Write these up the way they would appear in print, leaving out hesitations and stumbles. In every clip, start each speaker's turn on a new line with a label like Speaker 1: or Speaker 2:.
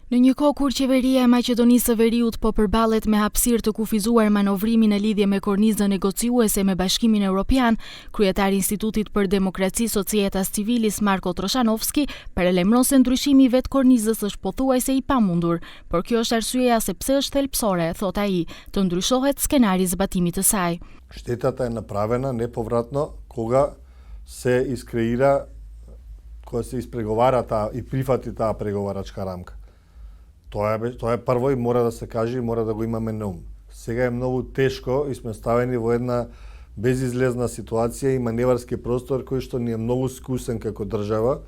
Speaker 1: Në një kohë kur qeveria e Maqedonisë së Veriut po përballet me hapësirë të kufizuar manovrimin në lidhje me kornizën negociuese me Bashkimin Evropian, kryetari i Institutit për Demokraci Societas Civilis Marko Troshanovski paralajmëron se ndryshimi i vet kornizës është pothuajse i pamundur, por kjo është arsyeja sepse është thelpsore, thot ai, të ndryshohet skenari i zbatimit të saj.
Speaker 2: Штетата е направена неповратно кога се искреира, кога се испреговара и прифати таа преговарачка рамка. Тоа е прво и мора да се каже и мора да го имаме на ум. Сега е многу тешко и сме ставени во една безизлезна ситуација и маневарски простор кој што ни е многу скусен како држава,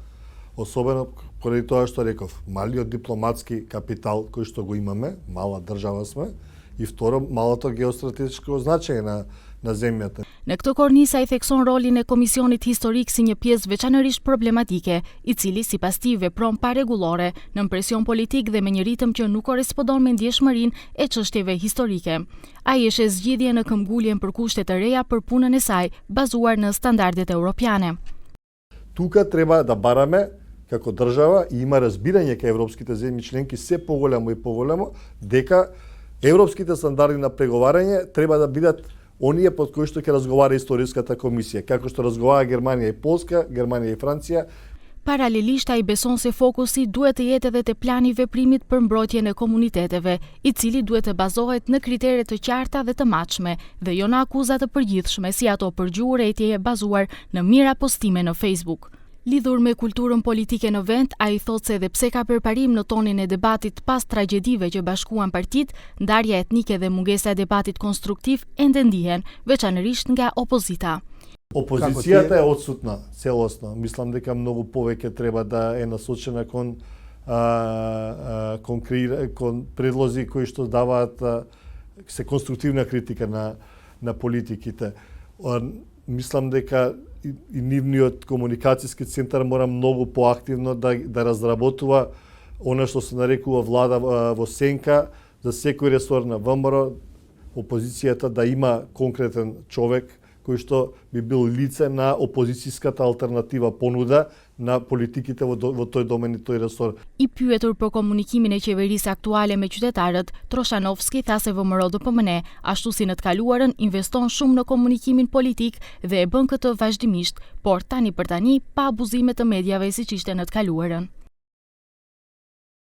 Speaker 2: особено поради тоа што реков, малиот дипломатски капитал кој што го имаме, мала држава сме, и второ, малото геостратешко значење на земјата.
Speaker 1: Në këtë kornizë ai thekson rolin e Komisionit Historik si një pjesë veçanërisht problematike, i cili sipas tij vepron pa rregullore, nën presion politik dhe me një ritëm që nuk korrespondon me ndjeshmërinë e çështjeve historike. Ai e sheh zgjidhje në këmbguljen për kushte të reja për punën e saj, bazuar në standardet европиане.
Speaker 2: Тука треба да бараме како држава и има разбирање кај европските земји членки се поголемо и поголемо дека европските стандарди на преговарање треба да бидат оние под кои што ќе разговара историската комисија, како што разговара Германија и Полска, Германија и Франција.
Speaker 1: Paralelisht ai beson se fokusi duhet të jetë edhe te plani i veprimit për mbrojtjen e komuniteteve, i cili duhet të bazohet në kritere të qarta dhe të matshme, dhe jo në akuza të përgjithshme si ato për gjuhërrejtje bazuar në mira postime në Facebook. Lidhur me kulturën politike në vend, ai thot se edhe pse ka përparim në tonin e debatit pas tragjedive që bashkuan partitë, ndarja etnike dhe mungesa e debatit konstruktiv ende ndihen, veçanërisht nga opozita.
Speaker 2: Опозицијата е отсутна целосно. Мислам дека многу повеќе треба да е насочена кон предлози кои што даваат се конструктивна критика на политиките. Мислам дека и нивниот комуникацијски центар мора многу поактивно да разработува она што се нарекува влада во сенка за секој ресор на ВМРО, опозицијата да има конкретен човек кој што би бил лице на опозицијската алтернатива понуда на политиките во тој домен и тој ресор.
Speaker 1: I pyetur për komunikimin e qeverisë aktuale me qytetarët, Troshanovski tha se VMRO-DPMN, ashtu si në të kaluarën, investon shumë në komunikimin politik dhe e bën këtë vazhdimisht, por tani për tani pa abuzime të medjave siç ishte në të kaluarën.